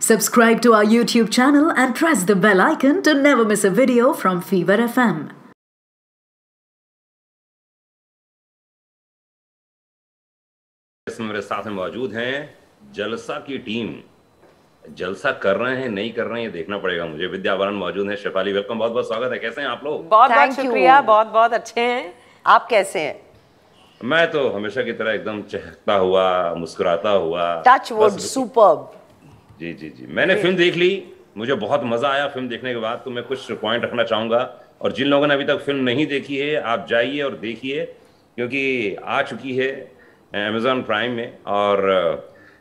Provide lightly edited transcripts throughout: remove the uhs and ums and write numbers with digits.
Subscribe to our YouTube channel and press the bell icon to never miss a video from Fever FM. इसमें मेरे साथ में मौजूद हैं जलसा की टीम। जलसा कर रहे हैं नहीं कर रहे हैं ये देखना पड़ेगा मुझे। विद्या बालन मौजूद हैं। शेफाली वेलकम, बहुत बहुत स्वागत है। कैसे हैं आप लोग? बहुत बहुत शुक्रिया, बहुत बहुत अच्छे हैं। आप कैसे हैं? मैं तो हमेशा की तरह एकदम चहकता हुआ, मुस्कुराता हुआ। Touch wood, superb. जी जी जी, मैंने फिल्म देख ली, मुझे बहुत मजा आया फिल्म देखने के बाद। तो मैं कुछ पॉइंट रखना चाहूंगा, और जिन लोगों ने अभी तक फिल्म नहीं देखी है आप जाइए और देखिए, क्योंकि आ चुकी है अमेजॉन प्राइम में। और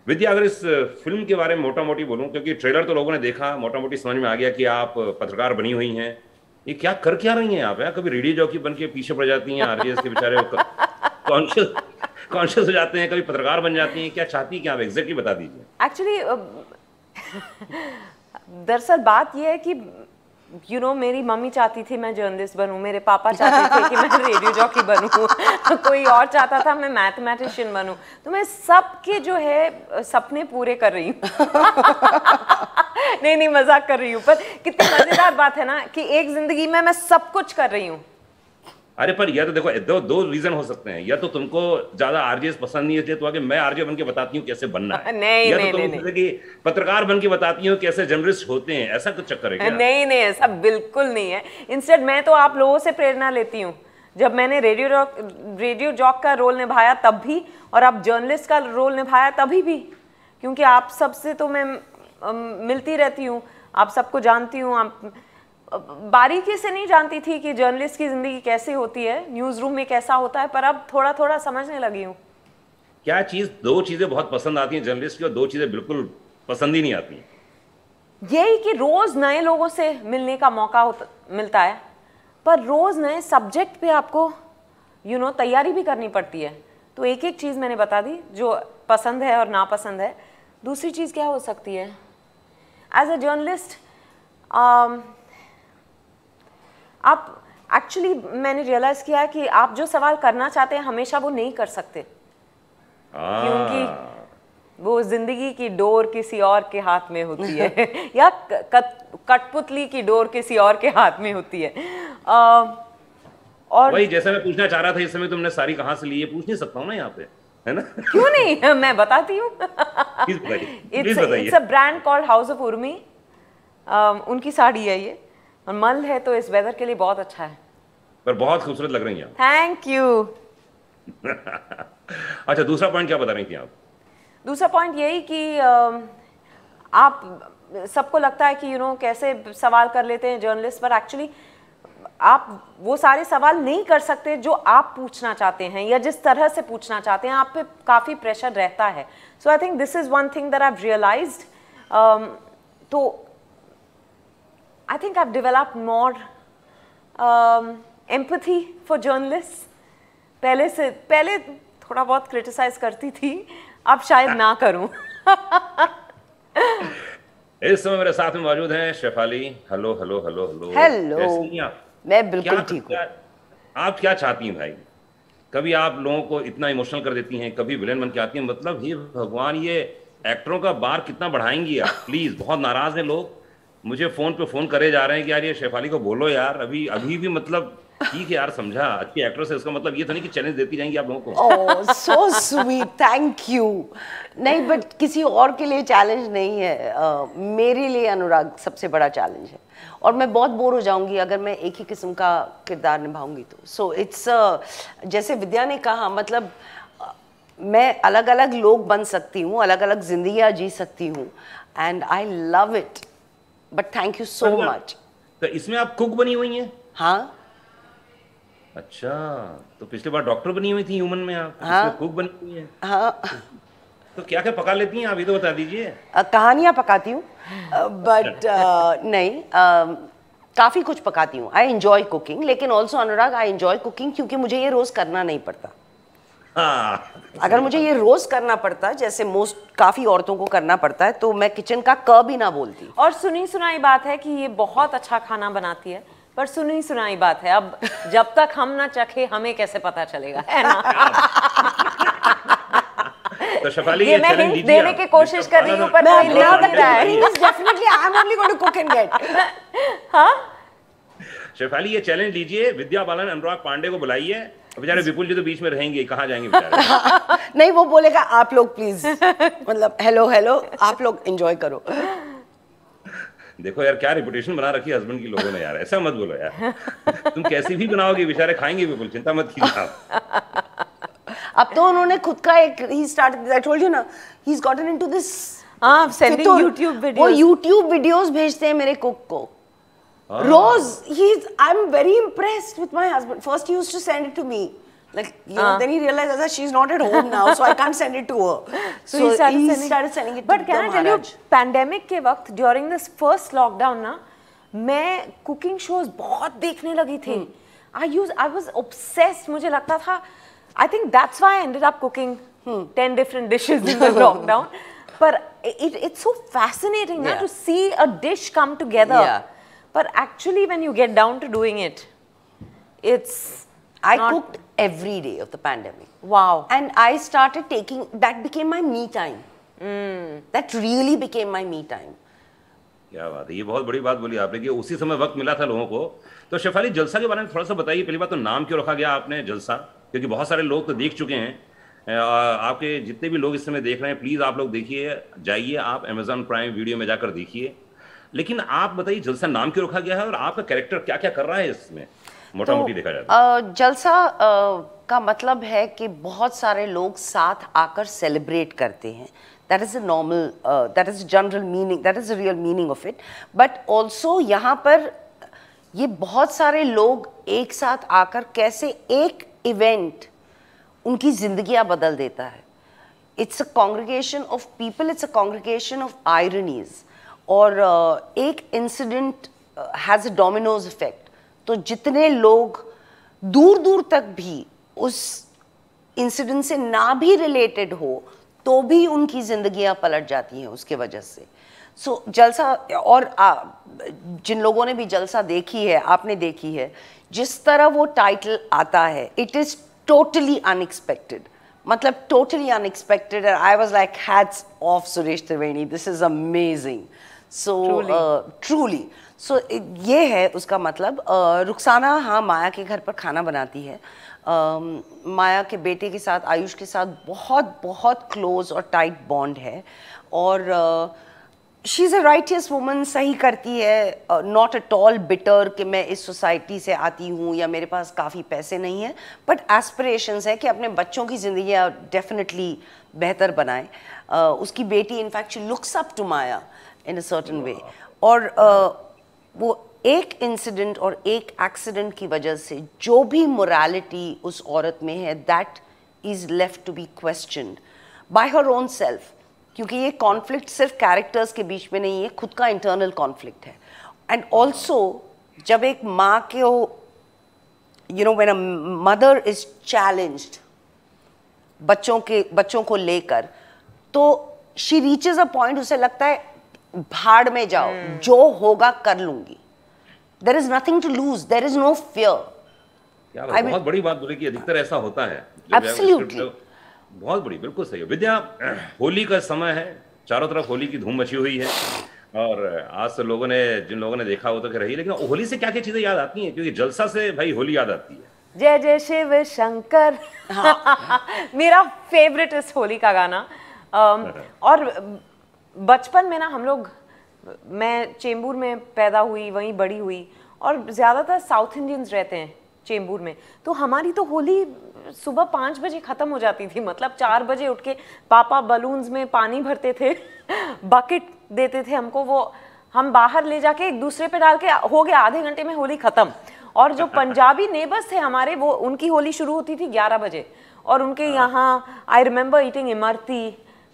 विद्या, अगर इस फिल्म के बारे में मोटा मोटी बोलूं, क्योंकि ट्रेलर तो लोगों ने देखा, मोटा मोटी समझ में आ गया कि आप पत्रकार बनी हुई हैं। ये क्या कर क्या रही हैं आप? यार कभी रेडियो जॉकी बन के पीछे पड़ जाती हैं, आरजेएस के बेचारे कॉन्शियस हो जाते हैं, कभी पत्रकार बन जाती हैं। क्या चाहती हैं क्या आप? एग्जैक्टली बता दीजिए। एक्चुअली दरअसल बात यह है कि मेरी मम्मी चाहती थी मैं जर्नलिस्ट बनूं, मेरे पापा चाहते थे कि मैं रेडियो जॉकी बनूं, कोई और चाहता था मैं मैथमेटिशियन बनूं। तो मैं सबके जो है सपने पूरे कर रही हूँ। नहीं मजाक कर रही हूँ, पर कितनी मजेदार बात है ना कि एक जिंदगी में मैं सब कुछ कर रही हूँ। अरे पर यह तो देखो, दो रीजन हो सकते हैं। या तो तुमको ज्यादा आरजेएस पसंद नहीं है तो आगे मैं आरजे बन के बताती हूँ कैसे बनना है, या तो तुम कि पत्रकार बन के बताती हूँ कैसे जर्नलिस्ट होते हैं, ऐसा कुछ चक्कर है क्या? नहीं ऐसा बिल्कुल नहीं है। इंस्टेड मैं तो आप लोगों से प्रेरणा लेती हूँ। जब मैंने रेडियो जॉक का रोल निभाया तब भी, और अब जर्नलिस्ट का रोल निभाया तभी भी, क्योंकि आप सबसे तो मैं मिलती रहती हूँ, आप सबको जानती हूँ। आप बारीकी से नहीं जानती थी कि जर्नलिस्ट की जिंदगी कैसे होती है, न्यूज रूम में कैसा होता है, पर अब थोड़ा थोड़ा समझने लगी हूँ। क्या दो चीजें बहुत पसंद आती हैं जर्नलिस्ट की, और दो चीजें बिल्कुल पसंद ही नहीं आती? यही कि रोज नए लोगों से मिलने का मौका मिलता है, पर रोज नए सब्जेक्ट पे आपको तैयारी भी करनी पड़ती है। तो एक एक चीज मैंने बता दी जो पसंद है और नापसंद है। दूसरी चीज क्या हो सकती है? एज अ जर्नलिस्ट आप एक्चुअली मैंने रियलाइज किया है कि आप जो सवाल करना चाहते हैं हमेशा वो नहीं कर सकते, क्योंकि वो जिंदगी की डोर किसी और के हाथ में होती है या कठपुतली की डोर किसी और के हाथ में होती है। और वही जैसे मैं पूछना चाह रहा था, इस समय तुमने सारी कहाँ से ली है, पूछ नहीं सकता हूँ ना यहाँ पे, है ना? क्यों नहीं, मैं बताती हूँ। It's a brand called house of Urmi. उनकी साड़ी है ये, और मल है तो इस वेदर के लिए बहुत अच्छा है। पर बहुत खूबसूरत लग रही हैं आप। Thank you. अच्छा, दूसरा पॉइंट क्या बता रही थी आप? दूसरा पॉइंट यही कि आप सबको लगता है कि कैसे सवाल कर लेते हैं जर्नलिस्ट, पर एक्चुअली आप वो सारे सवाल नहीं कर सकते जो आप पूछना चाहते हैं या जिस तरह से पूछना चाहते हैं। आप पे काफ़ी प्रेशर रहता है। So I think this is one thing that I have realized. तो I think I've developed more empathy for journalists. पहले थोड़ा बहुत क्रिटिसाइज करती थी, अब शायद ना करूं। इस समय मेरे साथ में मौजूद हैं Shefali. Hello hello hello hello. Hello, कैसी हैं आप? मैं बिल्कुल ठीक हूँ। आप क्या चाहती हैं भाई? कभी आप लोगों को इतना इमोशनल कर देती हैं, कभी विलेन बन के आती हैं। मतलब हे भगवान, ये एक्टरों का बार कितना बढ़ाएंगी आप? प्लीज, बहुत नाराज हैं लोग, मुझे फोन पे फोन करे जा रहे हैं कि यार ये शेफाली को बोलो यार। अभी भी मतलब ठीक है यार, समझा, अच्छी एक्ट्रेस है, इसका मतलब ये तो नहीं कि चैलेंज देती जाएंगी आप लोगों को। ओह सो स्वीट, थैंक यू। नहीं, बट किसी और के लिए चैलेंज नहीं है, मेरे लिए अनुराग सबसे बड़ा चैलेंज है, और मैं बहुत बोर हो जाऊंगी अगर मैं एक ही किस्म का किरदार निभाऊंगी तो। सो इट्स जैसे विद्या ने कहा, मतलब मैं अलग अलग लोग बन सकती हूँ, अलग अलग जिंदगियाँ जी सकती हूँ, and I love it. But thank you so much. तो इसमें आप कुक बनी हुई हैं? हाँ। अच्छा, तो पिछली बार डॉक्टर बनी हुई थी ह्यूमन में, आप हाँ, कुक बनी हुई हैं। हाँ। तो क्या क्या पका लेती हैं आप, ये तो बता दीजिए। कहानियाँ पकाती हूँ, बट नहीं, काफ़ी कुछ पकाती हूँ। आई एंजॉय कुकिंग, लेकिन also Anurag I enjoy cooking क्योंकि मुझे ये रोज़ करना नहीं पड़ता। अगर मुझे ये रोज करना पड़ता, जैसे काफी औरतों को करना पड़ता है, तो मैं किचन का क भी ना बोलती। और सुनी सुनाई बात है कि ये बहुत अच्छा खाना बनाती है, पर सुनी सुनाई बात है, अब जब तक हम ना चखे हमें कैसे पता चलेगा, है ना? तो शेफाली ये मैं हिंट देने की कोशिश कर रही हूँ पर कोई ले सकता है। Definitely, I'm only going to cook and get. हाँ शेफाली ये चैलेंज लीजिए, विद्या बालन अनुराग पांडे को बुलाइए, बेचारे विपुल जी तो बीच में रहेंगे, कहाँ जाएंगे बेचारे। नहीं, वो बोलेगा आप लोग प्लीज, मतलब हेलो आप लोग एंजॉय करो। देखो यार क्या रेपुटेशन बना रखी है हस्बैंड की लोगों ने यार, ऐसा मत बोलो यार। तुम कैसी भी बनाओगे बेचारे खाएंगे विपुल, चिंता मत कीजिए आप। अब तो उन्होंने खुद का एक he started, I told you ना, he's gotten into this. हाँ, sending फितूर। YouTube videos। वो YouTube वीडियोस भेजते हैं मेरे कुक को रोज। I'm very impressed with my husband. First he used to send it to me, like you know, then he realized that she's not at home now, so I can't send it to her. So he started sending it. But can I tell you, pandemic के वक्त during this first lockdown ना, मैं cooking shows बहुत देखने लगी थी। I was obsessed. मुझे लगता था, I think that's why I ended up cooking 10 different dishes in the lockdown. But it's so fascinating na, to see a dish come together. Yeah. But actually when you get down to doing it, it's I cooked every day of the pandemic. Wow. And I started taking, that became my me time. That really became my me time. क्या बात है, ये बहुत बड़ी बात बोली आपने कि उसी समय वक्त मिला था लोगों को। तो शेफाली जलसा के बारे में थोड़ा सा बताइए। पहली बात तो नाम क्यों रखा गया आपने जलसा, क्योंकि बहुत सारे लोग तो देख चुके हैं। आपके जितने भी लोग इस समय देख रहे हैं प्लीज आप लोग देखिए, जाइए आप Amazon प्राइम वीडियो में जाकर देखिए। लेकिन आप बताइए जलसा नाम क्यों रखा गया है और आपका कैरेक्टर क्या क्या कर रहा है इसमें, मोटा मोटी देखा जाए तो? जलसा का मतलब है कि बहुत सारे लोग साथ आकर सेलिब्रेट करते हैं। That is a normal, that is a general meaning, that is the real meaning of it. But also यहाँ पर ये बहुत सारे लोग एक साथ आकर कैसे एक इवेंट उनकी जिंदगियां बदल देता है। It's a congregation of people, it's a congregation of ironies. और एक incident has a dominoes effect. तो जितने लोग दूर दूर तक भी उस इंसिडेंट से ना भी रिलेटेड हो तो भी उनकी जिंदगियां पलट जाती हैं उसके वजह से। सो जलसा, और जिन लोगों ने भी जलसा देखी है, आपने देखी है, जिस तरह वो टाइटल आता है, इट इज टोटली अनएक्सपेक्टेड, मतलब totally unexpected. And I was like hats off Suresh Triveni, this is amazing. So truly so ये है उसका मतलब। रुखसाना हाँ माया के घर पर खाना बनाती है। माया के बेटे के साथ, आयुष के साथ बहुत बहुत क्लोज और टाइट बॉन्ड है। और she is a righteous woman, सही करती है, नॉट एट ऑल बिटर कि मैं इस सोसाइटी से आती हूँ या मेरे पास काफ़ी पैसे नहीं हैं, बट एस्पिरेशंस है कि अपने बच्चों की ज़िंदगी डेफिनेटली बेहतर बनाए। उसकी बेटी in fact she looks up to Maya in a certain way. और वो एक इंसिडेंट और एक एक्सीडेंट की वजह से जो भी मोरालिटी उस औरत में है, that is left to be questioned by her own self. क्योंकि ये कॉन्फ्लिक्ट सिर्फ कैरेक्टर्स के बीच में नहीं है, खुद का इंटरनल कॉन्फ्लिक्ट है। एंड ऑल्सो जब एक माँ के you know when a mother is challenged बच्चों को लेकर, तो शी रीचेज अ पॉइंट, उसे लगता है भाड़ में जाओ, जो होगा कर लूंगी। There is nothing to lose. There is no fear. क्या बहुत बड़ी बात बोली कि अधिकतर ऐसा होता है। Absolutely. बहुत बड़ी, बिल्कुल सही है। विद्या, होली का समय है, चारों तरफ होली की धूम मची हुई है, और आज से जिन लोगों ने देखा वो तो रही, लेकिन होली से क्या क्या चीजें याद आती हैं? क्योंकि जलसा से भाई होली याद आती है। जय जय शिव शंकर। हाँ। मेरा फेवरेट इस होली का गाना। और बचपन में ना हम लोग, मैं चेंबूर में पैदा हुई, वहीं बड़ी हुई, और ज़्यादातर साउथ इंडियंस रहते हैं चेंबूर में, तो हमारी तो होली सुबह 5 बजे ख़त्म हो जाती थी। मतलब 4 बजे उठ के पापा बलून्स में पानी भरते थे, बकेट देते थे हमको, वो हम बाहर ले जाके एक दूसरे पे डाल के, हो गया आधे घंटे में होली ख़त्म। और जो पंजाबी नेबर्स थे हमारे, वो उनकी होली शुरू होती थी 11 बजे, और उनके यहाँ आई रिमेंबर ईटिंग इमरती।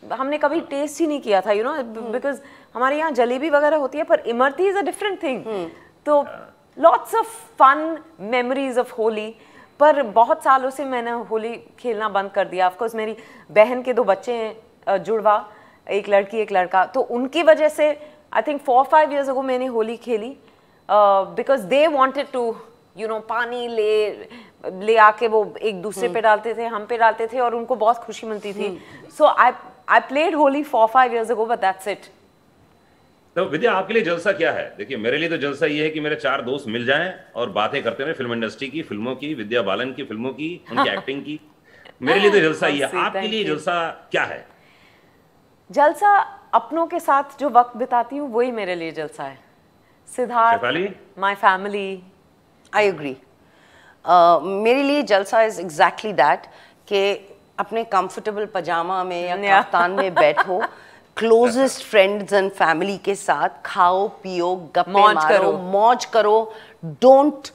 हमने कभी टेस्ट ही नहीं किया था, यू नो, बिकॉज हमारे यहाँ जलेबी वगैरह होती है, पर imarti is a different thing. तो lots of fun memories of Holi. पर बहुत सालों से मैंने होली खेलना बंद कर दिया। ऑफकोर्स मेरी बहन के 2 बच्चे हैं, जुड़वा, एक लड़की एक लड़का, तो उनकी वजह से आई थिंक 4-5 years ago मैंने होली खेली, बिकॉज दे वांटेड टू पानी ले आके वो एक दूसरे पे डालते थे, हम पे डालते थे और उनको बहुत खुशी मिलती थी. So I played Holi 4-5 years ago, but that's it. तो विद्या, आपके लिए जलसा क्या है? देखिए, मेरे लिए तो जलसा ये है कि मेरे 4 दोस्त मिल जाएं और बातें करते रहे फिल्म इंडस्ट्री की, फिल्मों की, विद्या बालन की फिल्मों की, उनकी एक्टिंग की. मेरे लिए तो जलसा ही है. आपके लिए जलसा क्या है? जलसा अपनों के साथ जो वक्त बिताती हूँ वही मेरे लिए जलसा है. Siddharth, my family. I agree. मेरे लिए जलसा इज एग्जैक्टली दैट कि अपने कंफर्टेबल पजामा में या कफ्तान में बैठो, क्लोजेस्ट फ्रेंड्स एंड फैमिली के साथ खाओ पियो, गप्पे मारो, मौज करो. Don't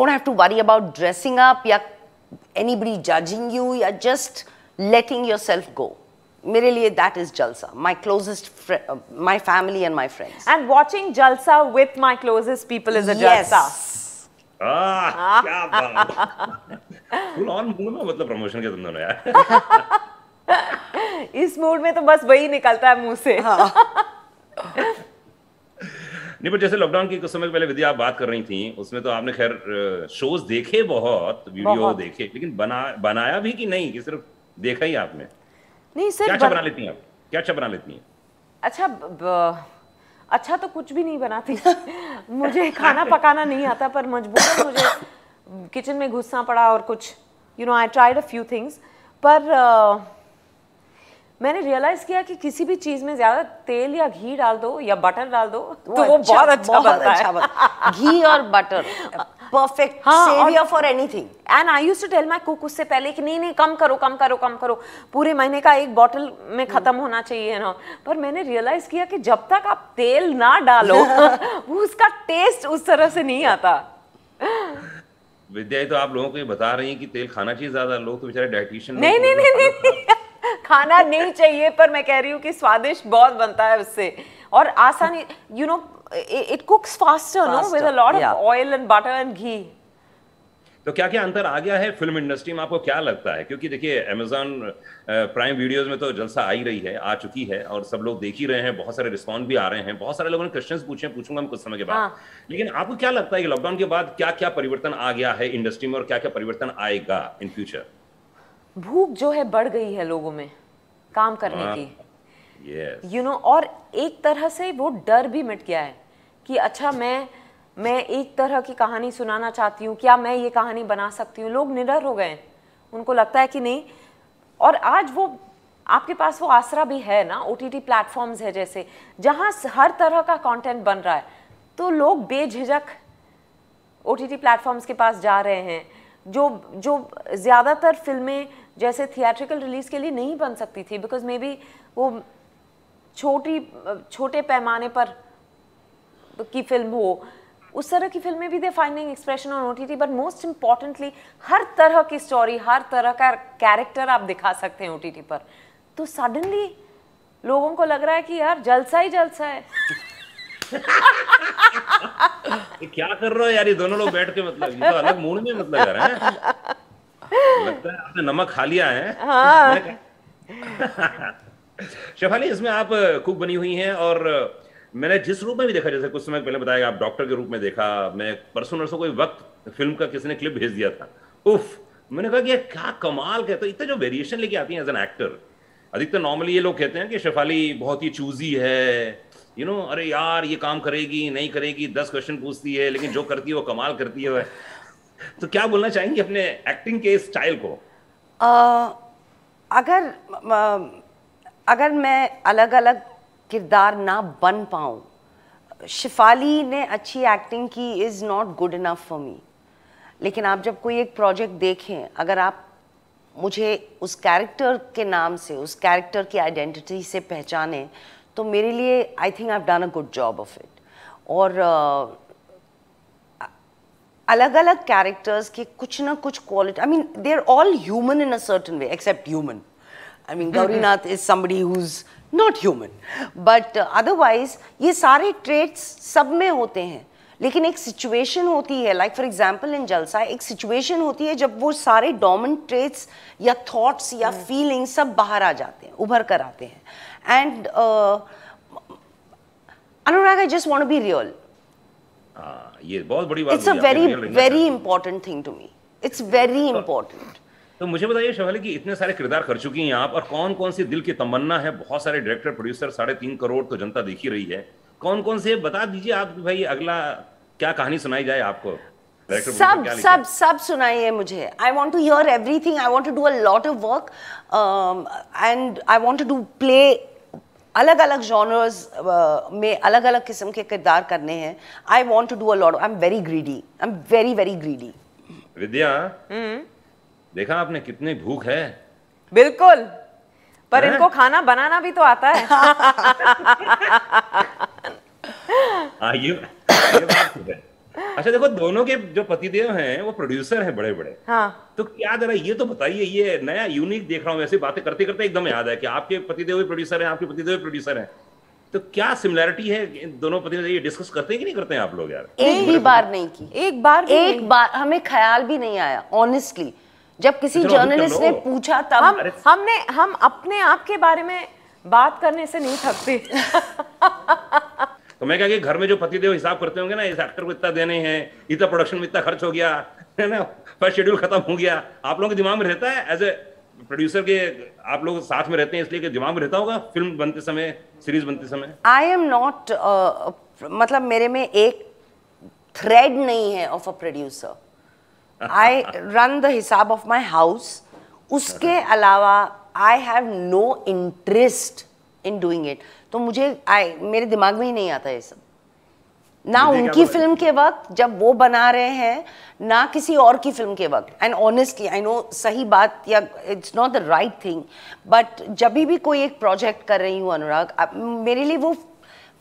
have to worry about dressing up या एनीबडी जजिंग यू, या जस्ट लेटिंग योरसेल्फ गो. मेरे लिए that is jalsa. My closest my family and my friends. And watching jalsa with my closest people is a jalsa. क्या बात. Full on mood में, मतलब promotion के तुम दोनों यार. इस मूड में तो बस वही निकलता है मुंह से. नहीं, पर जैसे लॉकडाउन की कुछ समय पहले विद्या आप बात कर रही थी, उसमें तो आपने खैर शोज देखे, बहुत वीडियो देखे, लेकिन बनाया भी कि नहीं, कि सिर्फ देखा ही आपने? नहीं, सिर्फ क्या बना लेती हैं आप? क्या बना लेती हैं? अच्छा तो कुछ भी नहीं बनाती. मुझे खाना पकाना नहीं आता, पर मजबूरन मुझे किचन में घुसना पड़ा और कुछ I tried a few things. पर मैंने रियलाइज किया कि किसी भी चीज में ज्यादा तेल या घी डाल दो या बटर डाल दो तो वो बहुत अच्छा बनता है. घी और butter perfect saviour for anything. And I used to tell my cook उससे पहले कि नहीं कम करो, पूरे महीने का एक बॉटल में खत्म होना चाहिए ना. पर मैंने रियलाइज किया कि जब तक आप तेल ना डालो उसका टेस्ट उस तरह से नहीं आता. विद्या, तो आप लोगों को ये बता रही हैं कि तेल खाना चाहिए ज्यादा. लोग तो बेचारे डाइटिशियन. नहीं खाना नहीं चाहिए, पर मैं कह रही हूँ कि स्वादिष्ट बहुत बनता है उससे, और आसानी it cooks faster, no, with a lot of oil and butter and ghee. तो क्या क्या अंतर आ गया है फिल्म इंडस्ट्री में, आपको क्या लगता है? क्योंकि देखिए, अमेज़न प्राइम वीडियोस में तो जलसा आ ही रही है, आ चुकी है, और सब लोग देख ही रहे हैं, बहुत सारे रिस्पॉन्स भी आ रहे हैं, बहुत सारे लोगों ने क्वेश्चंस पूछूंगा मैं कुछ समय के बाद. लेकिन आपको क्या लगता है कि लॉकडाउन के बाद क्या क्या परिवर्तन आ गया है इंडस्ट्री में, और क्या क्या परिवर्तन आएगा इन फ्यूचर? भूख जो है बढ़ गई है लोगों में काम करने की. yes. और एक तरह से वो डर भी मिट गया है कि अच्छा मैं एक तरह की कहानी सुनाना चाहती हूँ, क्या मैं ये कहानी बना सकती हूँ. लोग निडर हो गए, उनको लगता है कि नहीं. और आज वो आपके पास वो आसरा भी है ना, OTT प्लेटफॉर्म्स है जैसे, जहाँ हर तरह का कंटेंट बन रहा है, तो लोग बेझिझक OTT प्लेटफॉर्म्स के पास जा रहे हैं. जो ज़्यादातर फिल्में जैसे थिएट्रिकल रिलीज के लिए नहीं बन सकती थी, बिकॉज मे बी वो छोटे पैमाने पर की फिल्म हो, उस तरह की फिल्में भी they finding expression on OTT. But most importantly हर तरह की स्टोरी, हर तरह का कैरेक्टर आप दिखा सकते हैं OTT पर. तो सडनली लोगों को लग रहा है कि यार जलसा ही जलसा है. क्या कर रहे हो यार ये दोनों लोग बैठ के, मतलब ये तो अलग मूड में मतलब कर रहे हैं. लगता है आपने नमक खा लिया है. शेफाली, इसमें आप कुक बनी हुई हैं, और मैंने जिस रूप में भी देखा, जैसे कुछ समय पहले बताया आप डॉक्टर के रूप में देखा. मैं परसों कोई वक्त फिल्म का किसी ने क्लिप भेज दिया था. उफ, मैंने कहा कि क्या कमाल कहते हो, इतना जो वेरिएशन लेके आती है एज एन एक्टर. अधिकतर नॉर्मली ये लोग कहते हैं कि शेफाली बहुत ही चूजी है, अरे यार ये काम करेगी नहीं करेगी, 10 क्वेश्चन पूछती है, लेकिन जो करती है वो कमाल करती है. तो क्या बोलना चाहेंगे अपने एक्टिंग के स्टाइल को? अगर मैं अलग अलग किरदार ना बन पाऊँ, शेफाली ने अच्छी एक्टिंग की is not good enough for me. लेकिन आप जब कोई एक प्रोजेक्ट देखें, अगर आप मुझे उस कैरेक्टर के नाम से, उस कैरेक्टर की आइडेंटिटी से पहचाने, तो मेरे लिए I think I have done a good job of it. और अलग अलग कैरेक्टर्स के कुछ ना कुछ quality, I mean they are all human in a certain way, except human. I mean, Gaurinath is somebody who's not human, but otherwise ये सारे traits सब में होते हैं. लेकिन एक situation होती है, like for example in जलसा, एक situation होती है जब वो सारे dormant traits या thoughts या feelings सब बाहर आ जाते हैं, उभर कर आते हैं. And Anurag, I just want to be real. हाँ, ये बहुत बड़ी बात इट्स अ बोली आपने, वेरी real रहना वेरी चाहिए। Important thing to me, it's very important. तो मुझे बताइए शेफाली कि इतने सारे किरदार कर चुकी हैं आप, और कौन कौन सी दिल की तमन्ना है? बहुत सारे डायरेक्टर प्रोड्यूसर, 3.5 करोड़ तो जनता देख ही रही है, कौन कौन से बता दीजिए आप कि भाई अगला क्या कहानी सुनाई जाए आपको? डायरेक्टर सब सब सब सुनाइए मुझे। I want to hear everything, I want to do a lot of work and I want to do play अलग अलग जॉनर्स में अलग अलग किस्म के किरदार करने हैं। I want to do a lot, I am very greedy, I am very very greedy. Vidya, देखा आपने कितनी भूख है? बिल्कुल, पर हैं? इनको खाना बनाना भी तो आता है। हाँ, ये बात तो है। अच्छा देखो, दोनों के जो पतिदेव हैं वो प्रोड्यूसर हैं बड़े बड़े। हाँ, तो क्या जरा ये तो बताइए, ये नया यूनिक देख रहा हूँ, ऐसे बातें करते करते एकदम याद है कि आपके पतिदेव भी प्रोड्यूसर हैं, आपके पतिदेव भी प्रोड्यूसर हैं। तो क्या सिमिलैरिटी है इन दोनों पतिदेव? ये डिस्कस करते हैं कि नहीं करते हैं आप लोग यार? एक भी बार नहीं की, एक बार भी एक नहीं। बार हमें ख्याल भी नहीं आया ऑनेस्टली। जब किसी चलो, अभी जर्नलिस्ट कर ने लो। पूछा तब हम अपने आप के बारे में बात करने से नहीं थकते। तो मैं क्या कि घर में जो पतिदेव हिसाब करते होंगे ना, इस एक्टर को इतना देने हैं, इतना प्रोडक्शन में इतना खर्च हो गया है ना, फर्स्ट शेड्यूल खत्म हो गया, आप लोगों के दिमाग में रहता है? एज ए प्रोड्यूसर के आप लोग साथ में रहते हैं, इसलिए कि दिमाग में रहता होगा फिल्म बनते समय, सीरीज बनते समय? आई एम नॉट, मतलब मेरे में एक थ्रेड नहीं है of a producer. I run the हिसाब ऑफ माई हाउस, उसके अलावा I have no interest in doing it. तो मुझे मेरे दिमाग में ही नहीं आता ये सब, ना मुझे क्या उनकी बोला? फिल्म के वक्त जब वो बना रहे हैं, ना किसी और की फिल्म के वक्त। एंड ऑनेस्टली आई नो सही बात या it's not the right thing, but जब भी कोई एक प्रोजेक्ट कर रही हूँ अनुराग, मेरे लिए वो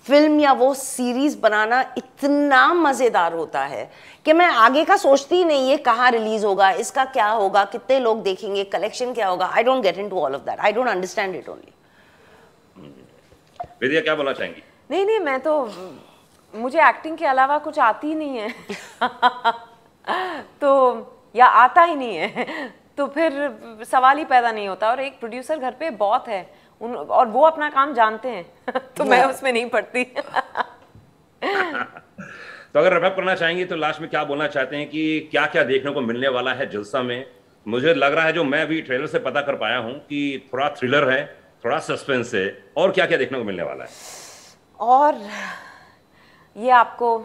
फिल्म या वो सीरीज बनाना इतना मजेदार होता है कि मैं आगे का सोचती ही नहीं, ये कहाँ रिलीज होगा, इसका क्या होगा, कितने लोग देखेंगे, कलेक्शन क्या होगा। I don't get into all of that, I don't understand it only. Vidya क्या बोलना चाहेंगी? नहीं नहीं, मैं तो, मुझे एक्टिंग के अलावा कुछ आती ही नहीं है। तो या आता ही नहीं है, तो फिर सवाल ही पैदा नहीं होता। और एक प्रोड्यूसर घर पे बहुत है और वो अपना काम जानते हैं। तो मैं उसमें नहीं पड़ती। तो अगर रैप करना चाहेंगे तो लास्ट में क्या बोलना चाहते हैं कि क्या क्या देखने को मिलने वाला है जलसा में? मुझे लग रहा है, जो मैं भी ट्रेलर से पता कर पाया हूं, कि थोड़ा थ्रिलर है, थोड़ा सस्पेंस है, और क्या क्या देखने को मिलने वाला है? और ये आपको,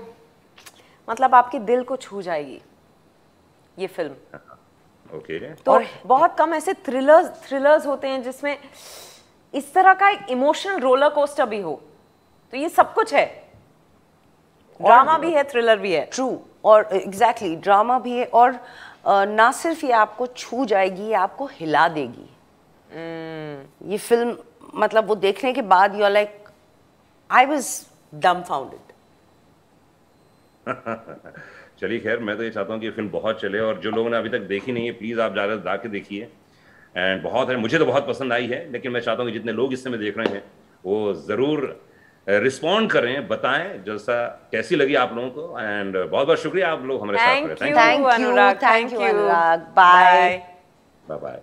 मतलब आपके दिल को छू जाएगी ये फिल्म। ओके। तो बहुत कम ऐसे थ्रिलर्स होते हैं जिसमें इस तरह का एक इमोशनल रोलर कोस्टर भी हो। तो ये सब कुछ है, ड्रामा भी है, थ्रिलर भी है। ट्रू, और एग्जैक्टली ड्रामा भी है, और ना सिर्फ ये आपको छू जाएगी, ये आपको हिला देगी। ये फिल्म, मतलब वो देखने के बाद you are like, I was dumbfounded. चलिए खैर, मैं तो ये चाहता हूँ कि ये फिल्म बहुत चले, और जो लोगों ने अभी तक देखी नहीं है प्लीज़ आप ज़्यादा जाके देखिए। एंड बहुत है, मुझे तो बहुत पसंद आई है, लेकिन मैं चाहता हूँ कि जितने लोग इस समय देख रहे हैं वो ज़रूर रिस्पॉन्ड करें, बताएं जैसा कैसी लगी आप लोगों को। एंड बहुत बहुत शुक्रिया आप लोग हमारे साथ रहे। Thank you thank you Anurag, Anurag, bye. Bye bye.